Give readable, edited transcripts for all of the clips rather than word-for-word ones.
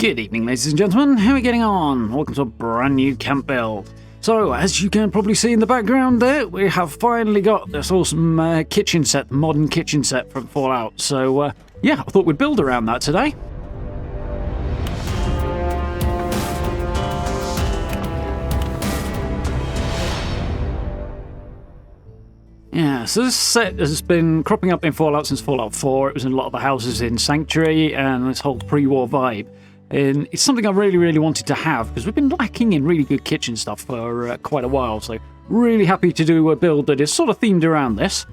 Good evening, ladies and gentlemen. How are we getting on? Welcome to a brand new camp build. So, as you can probably see in the background there, we have finally got this awesome kitchen set, modern kitchen set from Fallout. So, yeah, I thought we'd build around that today. Yeah, so this set has been cropping up in Fallout since Fallout 4. It was in a lot of the houses in Sanctuary and this whole pre-war vibe. And it's something I really wanted to have because we've been lacking in really good kitchen stuff for quite a while. So really happy to do a build that is sort of themed around this.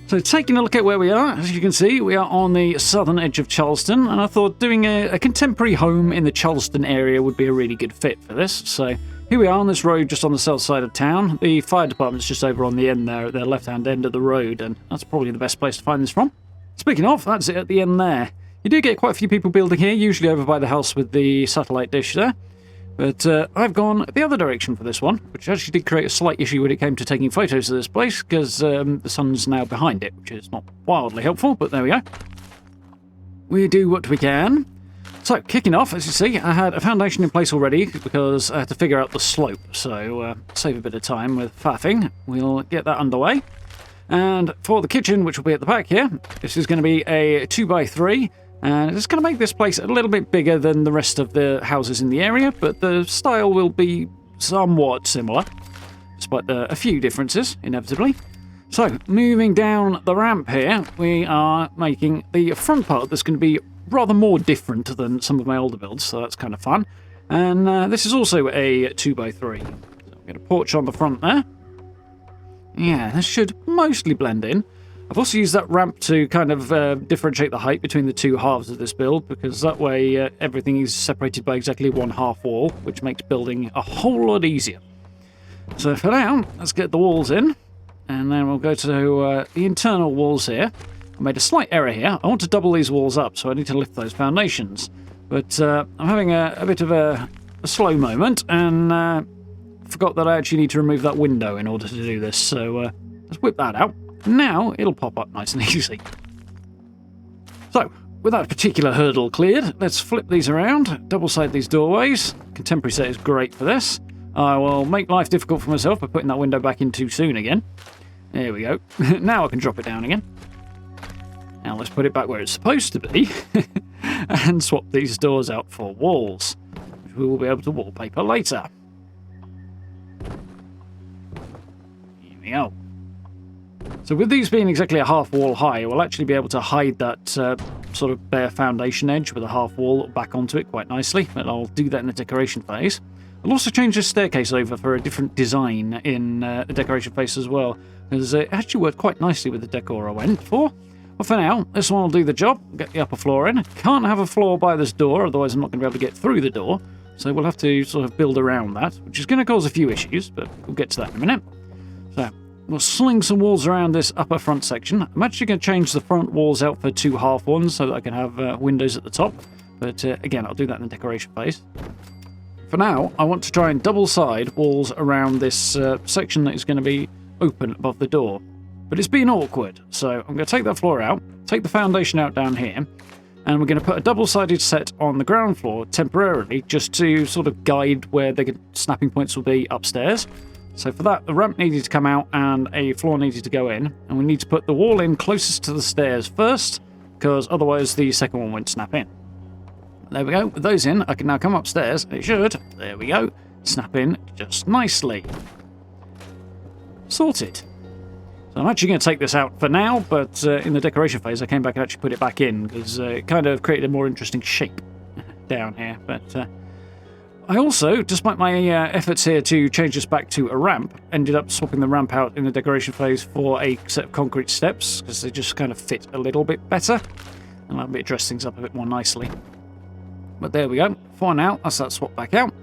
So taking a look at where we are, as you can see, we are on the southern edge of Charleston. And I thought doing a contemporary home in the Charleston area would be a really good fit for this. So here we are on this road just on the south side of town. The fire department's just over on the end there, at the left-hand end of the road. And that's probably the best place to find this from. Speaking of, that's it at the end there. You do get quite a few people building here, usually over by the house with the satellite dish there. But I've gone the other direction for this one, which actually did create a slight issue when it came to taking photos of this place, because the sun's now behind it, which is not wildly helpful, but there we go. We do what we can. So, kicking off, as you see, I had a foundation in place already, because I had to figure out the slope, so save a bit of time with faffing. We'll get that underway. And for the kitchen, which will be at the back here, this is going to be a 2x3, and it's going to make this place a little bit bigger than the rest of the houses in the area, but the style will be somewhat similar, despite a few differences, inevitably. So, moving down the ramp here, we are making the front part that's going to be rather more different than some of my older builds, so that's kind of fun. And this is also a 2x3. So we've got a porch on the front there. Yeah, this should mostly blend in. I've also used that ramp to kind of differentiate the height between the two halves of this build, because that way everything is separated by exactly one half wall, which makes building a whole lot easier. So for now, let's get the walls in, and then we'll go to the internal walls here. I made a slight error here. I want to double these walls up, so I need to lift those foundations. But I'm having a bit of a slow moment, and forgot that I actually need to remove that window in order to do this, so let's whip that out. Now it'll pop up nice and easy. So, with that particular hurdle cleared, let's flip these around, double-side these doorways. Contemporary set is great for this. I will make life difficult for myself by putting that window back in too soon again. There we go. Now I can drop it down again. Now let's put it back where it's supposed to be and swap these doors out for walls, which we will be able to wallpaper later. Here we go. So with these being exactly a half wall high, we'll actually be able to hide that sort of bare foundation edge with a half wall back onto it quite nicely, but I'll do that in the decoration phase. I'll also change this staircase over for a different design in the decoration phase as well, because it actually worked quite nicely with the decor I went for. But for now, this one will do the job, get the upper floor in. Can't have a floor by this door, otherwise I'm not going to be able to get through the door, so we'll have to sort of build around that, which is going to cause a few issues, but we'll get to that in a minute. So, we'll sling some walls around this upper front section. I'm actually going to change the front walls out for two half ones so that I can have windows at the top. But again, I'll do that in the decoration phase. For now, I want to try and double-side walls around this section that is going to be open above the door. But it's been awkward, so I'm going to take that floor out, take the foundation out down here, and we're going to put a double-sided set on the ground floor temporarily, just to sort of guide where the snapping points will be upstairs. So for that, the ramp needed to come out and a floor needed to go in. And we need to put the wall in closest to the stairs first, because otherwise the second one won't snap in. There we go. With those in, I can now come upstairs. It should. There we go. Snap in just nicely. Sorted. So I'm actually going to take this out for now, but in the decoration phase I came back and actually put it back in, because it kind of created a more interesting shape down here. But I also, despite my efforts here to change this back to a ramp, ended up swapping the ramp out in the decoration phase for a set of concrete steps, because they just kind of fit a little bit better, and let me dress things up a bit more nicely. But there we go. For now, that's that swap back out.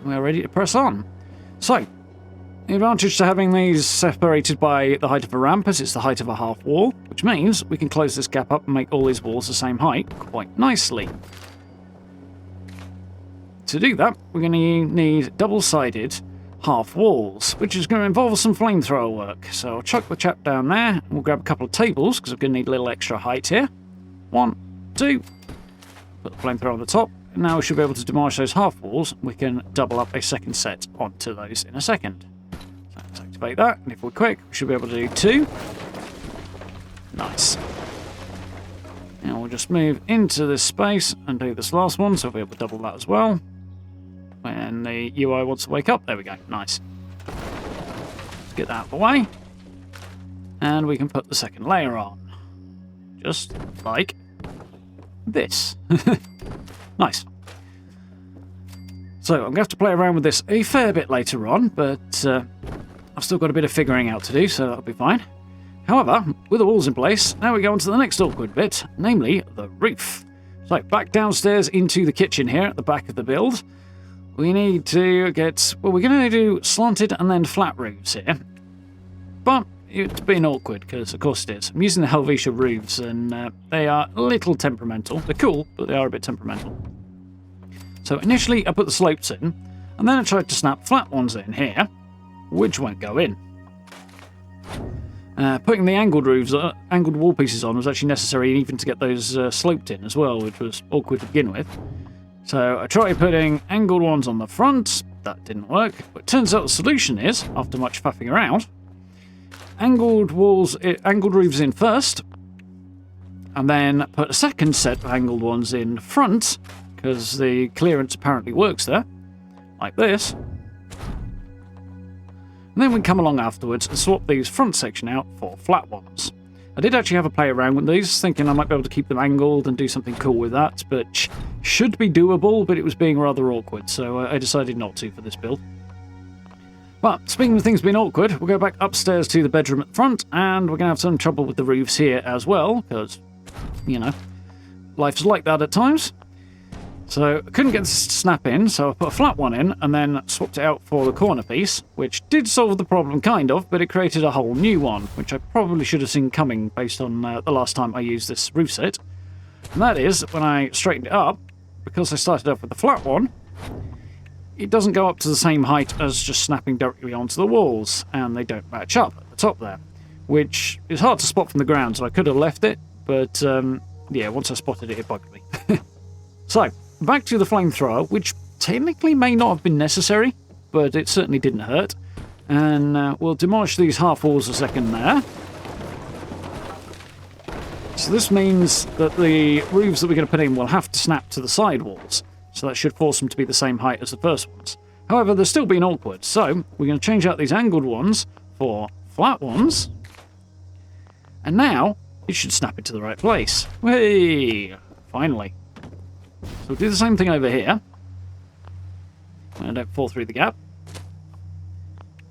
We're ready to press on. So, the advantage to having these separated by the height of a ramp is it's the height of a half wall, which means we can close this gap up and make all these walls the same height quite nicely. To do that, we're going to need double-sided half walls, which is going to involve some flamethrower work. So I'll chuck the chap down there, and we'll grab a couple of tables, because we're going to need a little extra height here. 1, 2, Put the flamethrower on the top. And now we should be able to demolish those half walls. We can double up a second set onto those in a second. So let's activate that. And if we're quick, we should be able to do 2. Nice. And we'll just move into this space and do this last one, so we'll be able to double that as well. When the UI wants to wake up, there we go. Nice. Let's get that out of the way. And we can put the second layer on. Just like this. Nice. So I'm going to have to play around with this a fair bit later on, but I've still got a bit of figuring out to do, so that'll be fine. However, with the walls in place, now we go on to the next awkward bit, namely the roof. So back downstairs into the kitchen here at the back of the build. We need to get... Well, we're going to do slanted and then flat roofs here. But it's been awkward, because of course it is. I'm using the Helvetia roofs, and they are a little temperamental. They're cool, but they are a bit temperamental. So initially I put the slopes in, and then I tried to snap flat ones in here, which won't go in. Putting the angled roofs, angled wall pieces on was actually necessary even to get those sloped in as well, which was awkward to begin with. So I tried putting angled ones on the front. That didn't work. But it turns out the solution is, after much faffing around, angled roofs in first, and then put a second set of angled ones in front, because the clearance apparently works there, like this. And then we come along afterwards and swap these front section out for flat ones. I did actually have a play around with these, thinking I might be able to keep them angled and do something cool with that, but should be doable, but it was being rather awkward, so I decided not to for this build. But speaking of things being awkward, we'll go back upstairs to the bedroom at the front, and we're going to have some trouble with the roofs here as well, because, you know, life's like that at times. So I couldn't get this to snap in, so I put a flat one in and then swapped it out for the corner piece, which did solve the problem kind of, but it created a whole new one, which I probably should have seen coming based on the last time I used this roof set. And that is, when I straightened it up, because I started off with the flat one, it doesn't go up to the same height as just snapping directly onto the walls, and they don't match up at the top there, which is hard to spot from the ground, so I could have left it, but yeah, once I spotted it, it bugged me. So, back to the flamethrower, which technically may not have been necessary, but it certainly didn't hurt. And we'll demolish these half walls a second there. So this means that the roofs that we're going to put in will have to snap to the side walls. So that should force them to be the same height as the first ones. However, they're still being awkward, so we're going to change out these angled ones for flat ones. And now, it should snap into the right place. Hey! Finally. So we'll do the same thing over here. And don't fall through the gap.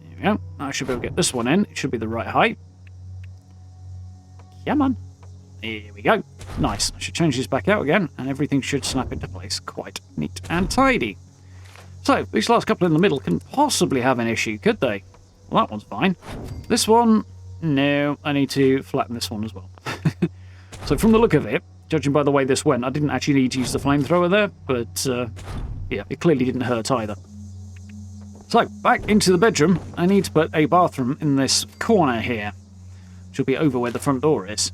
There we go. Now I should be able to get this one in. It should be the right height. Come on. There we go. Nice. I should change these back out again, and everything should snap into place quite neat and tidy. So, these last couple in the middle couldn't possibly have an issue, could they? Well, that one's fine. This one, no, I need to flatten this one as well. So from the look of it, judging by the way this went, I didn't actually need to use the flamethrower there, but yeah, it clearly didn't hurt either. So, back into the bedroom, I need to put a bathroom in this corner here, which will be over where the front door is.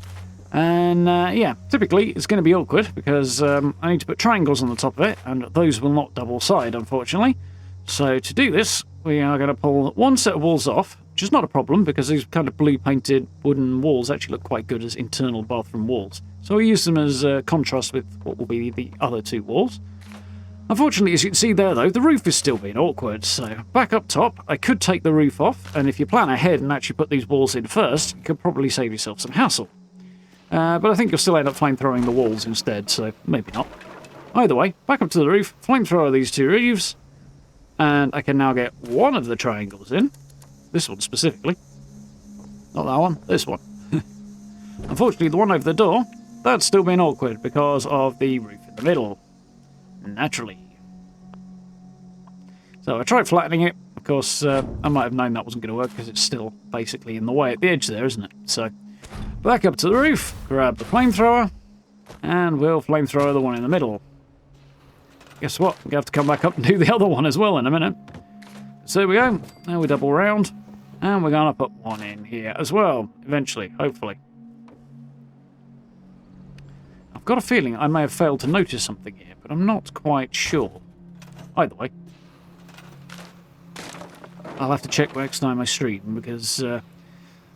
And yeah, typically it's going to be awkward because I need to put triangles on the top of it, and those will not double side, unfortunately. So to do this, we are going to pull one set of walls off, which is not a problem because these kind of blue painted wooden walls actually look quite good as internal bathroom walls. So we use them as contrast with what will be the other two walls. Unfortunately, as you can see there though, the roof is still being awkward, so back up top, I could take the roof off, and if you plan ahead and actually put these walls in first, you could probably save yourself some hassle. But I think you'll still end up flamethrowing the walls instead, so maybe not. Either way, back up to the roof, flamethrower these two roofs, and I can now get one of the triangles in. This one specifically. Not that one, this one. Unfortunately, the one over the door, that's still been awkward because of the roof in the middle. Naturally. So I tried flattening it. Of course, I might have known that wasn't going to work because it's still basically in the way at the edge there, isn't it? So, back up to the roof, grab the flamethrower, and we'll flamethrower the one in the middle. Guess what? We're going to have to come back up and do the other one as well in a minute. So there we go. Now we double round, and we're going to put one in here as well, eventually, hopefully. got a feeling I may have failed to notice something here, but I'm not quite sure. Either way, I'll have to check next time I stream because,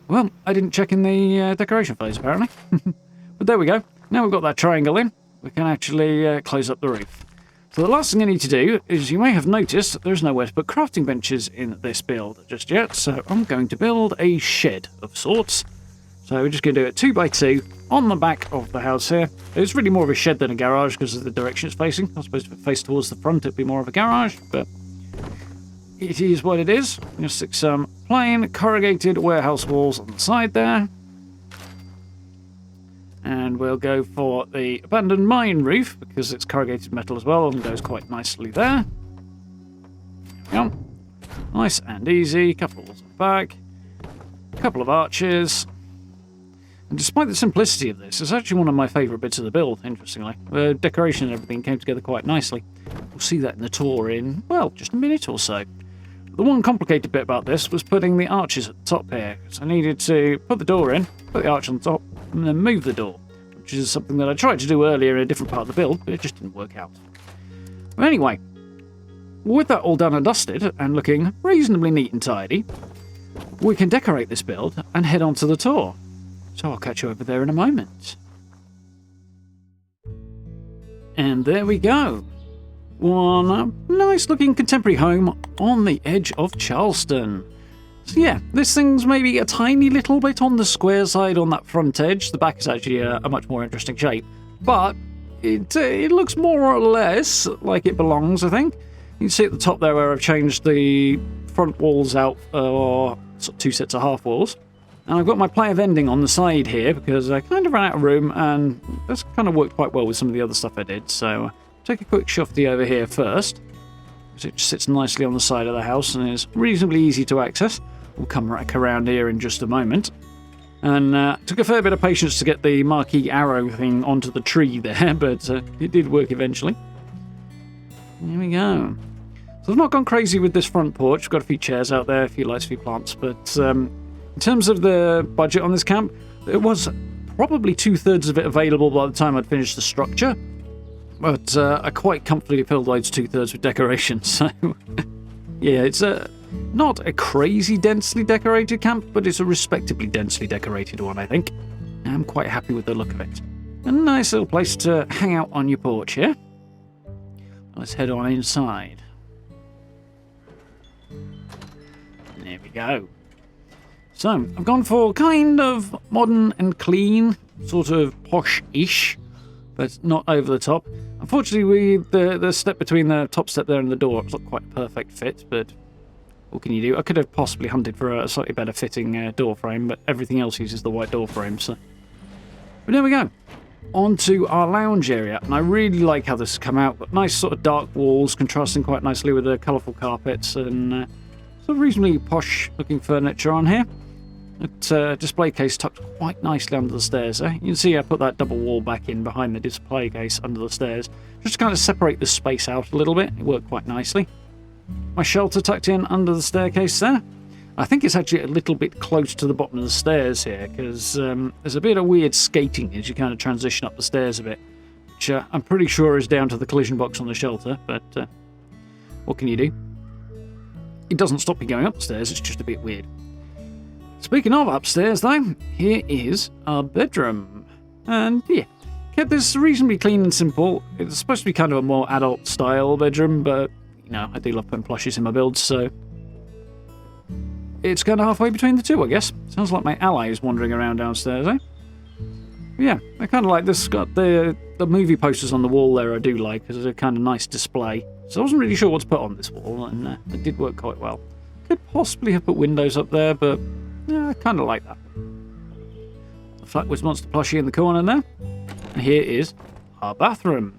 well, I didn't check in the decoration phase, apparently. But there we go. Now we've got that triangle in, we can actually close up the roof. So the last thing I need to do is, you may have noticed, there's nowhere to put crafting benches in this build just yet, so I'm going to build a shed of sorts. So we're just going to do it 2 by 2 on the back of the house here. It's really more of a shed than a garage because of the direction it's facing. I suppose if it faced towards the front, it'd be more of a garage, but it is what it is. I'm going to stick some plain corrugated warehouse walls on the side there. And we'll go for the abandoned mine roof because it's corrugated metal as well and goes quite nicely there. There we go. Nice and easy. Couple of walls at the back. Couple of arches. And despite the simplicity of this, it's actually one of my favourite bits of the build, interestingly. The decoration and everything came together quite nicely. We'll see that in the tour in, well, just a minute or so. The one complicated bit about this was putting the arches at the top here. So I needed to put the door in, put the arch on the top, and then move the door, which is something that I tried to do earlier in a different part of the build, but it just didn't work out. But anyway, with that all done and dusted, and looking reasonably neat and tidy, we can decorate this build and head on to the tour. So I'll catch you over there in a moment. And there we go. One nice looking contemporary home on the edge of Charleston. So yeah, this thing's maybe a tiny little bit on the square side on that front edge. The back is actually a much more interesting shape. But it looks more or less like it belongs, I think. You can see at the top there where I've changed the front walls out, or sort of 2 sets of half walls. And I've got my player vending on the side here because I kind of ran out of room, and that's kind of worked quite well with some of the other stuff I did. So take a quick shufty over here first, because it just sits nicely on the side of the house and is reasonably easy to access. We'll come back around here in just a moment. And took a fair bit of patience to get the marquee arrow thing onto the tree there, but it did work eventually. There we go. So I've not gone crazy with this front porch. We've got a few chairs out there, a few lights, a few plants, but in terms of the budget on this camp, it was probably 2/3 of it available by the time I'd finished the structure. But I quite comfortably filled those 2/3 with decoration, so yeah, it's not a crazy densely decorated camp, but it's a respectably densely decorated one, I think. I'm quite happy with the look of it. A nice little place to hang out on your porch here. Let's head on inside. There we go. So, I've gone for kind of modern and clean, sort of posh-ish, but not over the top. Unfortunately, the step between the top step there and the door, it's not quite a perfect fit, but what can you do? I could have possibly hunted for a slightly better fitting door frame, but everything else uses the white door frame, so. But there we go. On to our lounge area, and I really like how this has come out. Got nice sort of dark walls, contrasting quite nicely with the colourful carpets, and sort of reasonably posh-looking furniture on here. That display case tucked quite nicely under the stairs there. You can see I put that double wall back in behind the display case under the stairs, just to kind of separate the space out a little bit. It worked quite nicely. My shelter tucked in under the staircase there. I think it's actually a little bit close to the bottom of the stairs here, because there's a bit of weird skating as you kind of transition up the stairs a bit, which I'm pretty sure is down to the collision box on the shelter, but what can you do? It doesn't stop me going up the stairs, it's just a bit weird. Speaking of upstairs, though, here is our bedroom. And yeah, kept this reasonably clean and simple. It's supposed to be kind of a more adult-style bedroom, but, you know, I do love putting plushies in my builds, so it's kind of halfway between the two, I guess. Sounds like my ally is wandering around downstairs, eh? But yeah, I kind of like this. Got the movie posters on the wall there I do like, because it's a kind of nice display. So I wasn't really sure what to put on this wall, and it did work quite well. Could possibly have put windows up there, but yeah, I kind of like that. The Flatwoods Monster plushie in the corner there. And here is our bathroom.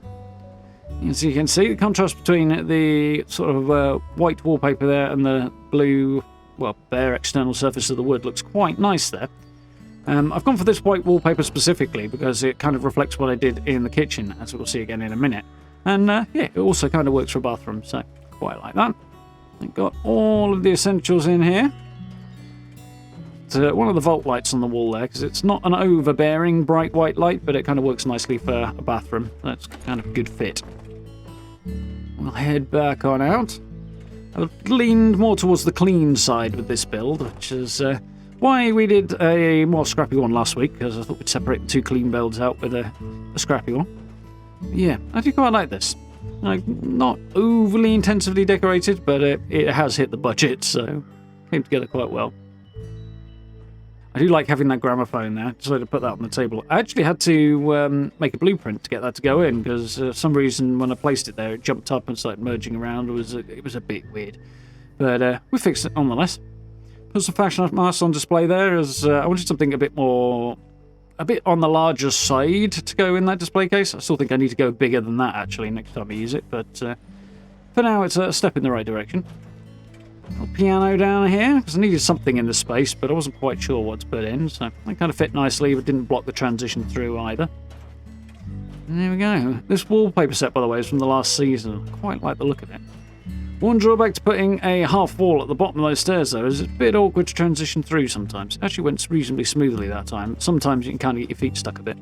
As you can see, the contrast between the sort of white wallpaper there and the blue, well, bare external surface of the wood looks quite nice there. I've gone for this white wallpaper specifically because it kind of reflects what I did in the kitchen, as we'll see again in a minute. And yeah, it also kind of works for a bathroom, so quite like that. I've got all of the essentials in here. one of the vault lights on the wall there, because it's not an overbearing bright white light, but it kind of works nicely for a bathroom. That's kind of a good fit. We'll head back on out. I've leaned more towards the clean side with this build, which is why we did a more scrappy one last week, because I thought we'd separate the two clean builds out with a scrappy one. But yeah, I do quite like this. Like, not overly intensively decorated, but it has hit the budget, so came together quite well. I do like having that gramophone there. Decided to put that on the table. I actually had to make a blueprint to get that to go in, because for some reason when I placed it there, it jumped up and started merging around. It was a bit weird. But we fixed it nonetheless. Put some fashion masks on display there, as I wanted something a bit on the larger side to go in that display case. I still think I need to go bigger than that, actually, next time I use it. But for now, it's a step in the right direction. Little piano down here, because I needed something in the space, but I wasn't quite sure what to put in, so that kind of fit nicely, but didn't block the transition through either. And there we go. This wallpaper set, by the way, is from the last season. I quite like the look of it. One drawback to putting a half wall at the bottom of those stairs, though, is it's a bit awkward to transition through sometimes. It actually went reasonably smoothly that time. Sometimes you can kind of get your feet stuck a bit.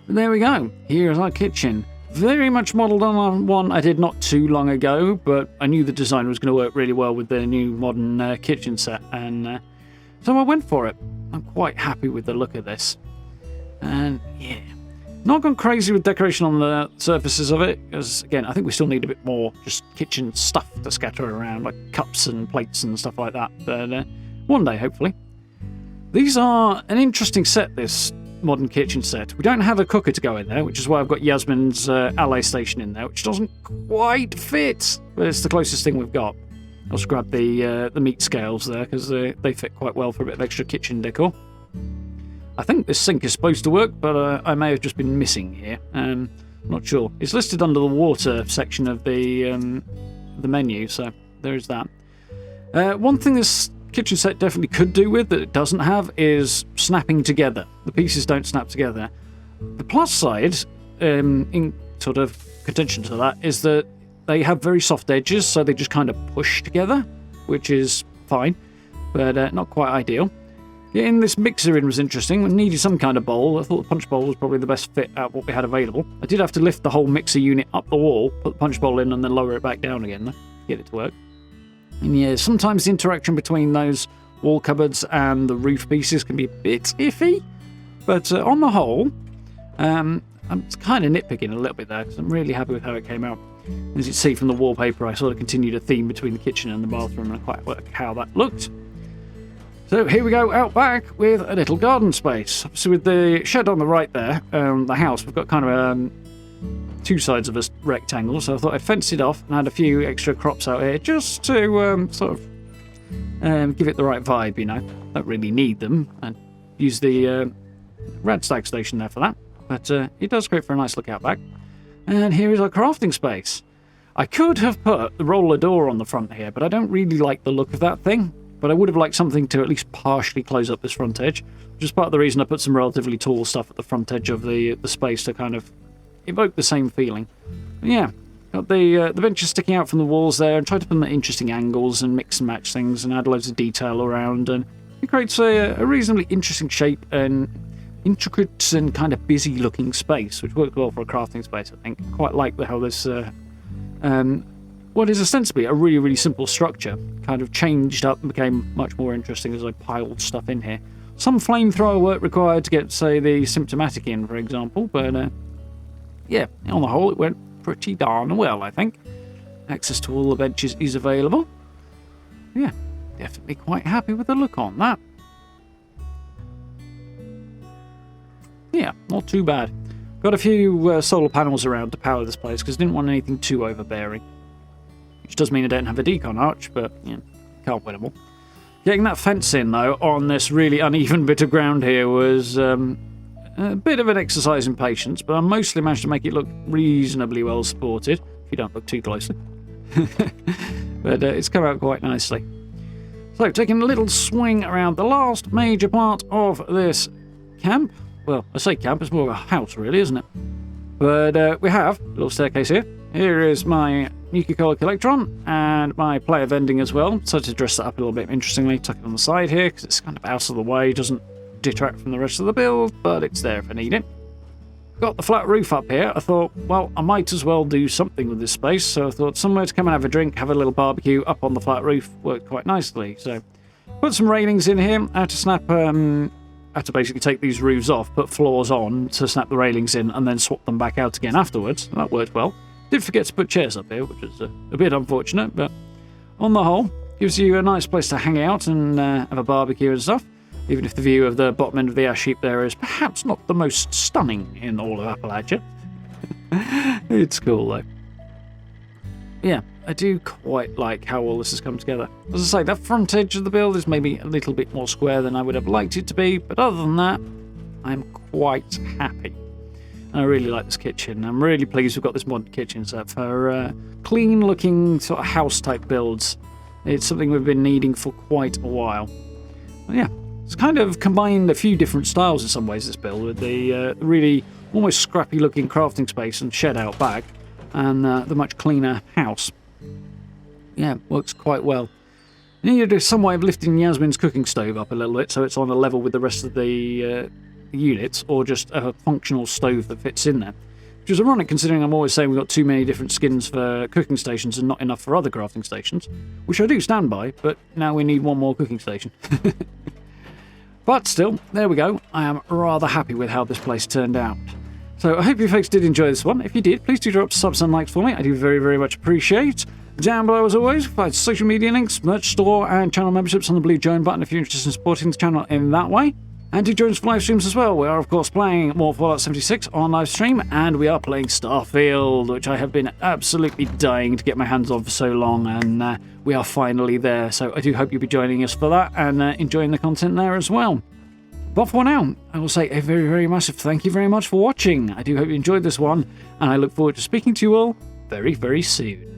But there we go. Here's our kitchen. Very much modelled on one I did not too long ago, but I knew the design was going to work really well with the new modern kitchen set, and so I went for it. I'm quite happy with the look of this. And yeah, not gone crazy with decoration on the surfaces of it, because again, I think we still need a bit more just kitchen stuff to scatter around, like cups and plates and stuff like that, but one day, hopefully. These are an interesting set, this modern kitchen set. We don't have a cooker to go in there, which is why I've got Yasmin's ally station in there, which doesn't quite fit, but it's the closest thing we've got. I'll just grab the meat scales there, because they fit quite well for a bit of extra kitchen decor. I think this sink is supposed to work, but I may have just been missing here. I'm not sure. It's listed under the water section of the menu, so there is that. One thing this kitchen set definitely could do with that it doesn't have is snapping together. The pieces don't snap together. The plus side, in sort of contention to that, is that they have very soft edges, so they just kind of push together, which is fine, but not quite ideal. Getting this mixer in was interesting. We needed some kind of bowl. I thought the punch bowl was probably the best fit out of what we had available. I did have to lift the whole mixer unit up the wall, put the punch bowl in, and then lower it back down again to get it to work. And yeah, sometimes the interaction between those wall cupboards and the roof pieces can be a bit iffy. But on the whole, I'm kind of nitpicking a little bit there, because I'm really happy with how it came out. As you see from the wallpaper, I sort of continued a theme between the kitchen and the bathroom, and I quite like how that looked. So here we go out back with a little garden space. So with the shed on the right there, the house, we've got kind of two sides of a rectangle, so I thought I'd fence it off and add a few extra crops out here just to sort of give it the right vibe, you know. Don't really need them. And use the radstag station there for that, but it does create for a nice look out back. And here is our crafting space. I could have put the roller door on the front here, but I don't really like the look of that thing. But I would have liked something to at least partially close up this front edge, which is part of the reason I put some relatively tall stuff at the front edge of the space to kind of evoke the same feeling. But yeah, got the benches sticking out from the walls there, and tried to put them at interesting angles and mix and match things and add loads of detail around, and it creates a reasonably interesting shape and intricate and kind of busy looking space, which worked well for a crafting space, I think. Quite like how this what is ostensibly a really, really simple structure kind of changed up and became much more interesting as I piled stuff in here. Some flamethrower work required to get, say, the symptomatic in, for example, but yeah, on the whole, it went pretty darn well, I think. Access to all the benches is available. Yeah, definitely quite happy with the look on that. Yeah, not too bad. Got a few solar panels around to power this place, because I didn't want anything too overbearing. Which does mean I don't have a decon arch, but yeah, can't win them all. Getting that fence in, though, on this really uneven bit of ground here was a bit of an exercise in patience, but I mostly managed to make it look reasonably well supported, if you don't look too closely. But it's come out quite nicely. So, taking a little swing around the last major part of this camp. Well, I say camp, it's more of a house, really, isn't it? But we have a little staircase here. Here is my Nuka-Cola collector on, and my player vending as well. So to dress that up a little bit interestingly, tuck it on the side here, because it's kind of out of the way, doesn't detract from the rest of the build, but it's there if I need it. Got the flat roof up here. I thought, well, I might as well do something with this space, so I thought somewhere to come and have a drink, have a little barbecue up on the flat roof worked quite nicely. So put some railings in here. I had to snap, I had to basically take these roofs off, put floors on to snap the railings in, and then swap them back out again afterwards. And that worked well. Did forget to put chairs up here, which is a bit unfortunate, but on the whole, gives you a nice place to hang out and have a barbecue and stuff. Even if the view of the bottom end of the ash heap there is perhaps not the most stunning in all of Appalachia. It's cool, though. Yeah, I do quite like how all this has come together. As I say, that front edge of the build is maybe a little bit more square than I would have liked it to be, but other than that, I'm quite happy. And I really like this kitchen. I'm really pleased we've got this modern kitchen set for clean-looking sort of house-type builds. It's something we've been needing for quite a while. But yeah. It's kind of combined a few different styles in some ways, this build, with the really almost scrappy-looking crafting space and shed out back, and the much cleaner house. Yeah, works quite well. I need to do some way of lifting Yasmin's cooking stove up a little bit so it's on a level with the rest of the units, or just a functional stove that fits in there. Which is ironic considering I'm always saying we've got too many different skins for cooking stations and not enough for other crafting stations, which I do stand by, but now we need one more cooking station. But still, there we go. I am rather happy with how this place turned out. So I hope you folks did enjoy this one. If you did, please do drop subs and likes for me. I do very, very much appreciate. Down below, as always, find social media links, merch store, and channel memberships on the blue join button if you're interested in supporting the channel in that way. And do join us for live streams as well. We are, of course, playing more Fallout 76 on live stream, and we are playing Starfield, which I have been absolutely dying to get my hands on for so long, and we are finally there. So I do hope you'll be joining us for that and enjoying the content there as well. But for now, I will say a very, very massive thank you very much for watching. I do hope you enjoyed this one, and I look forward to speaking to you all very, very soon.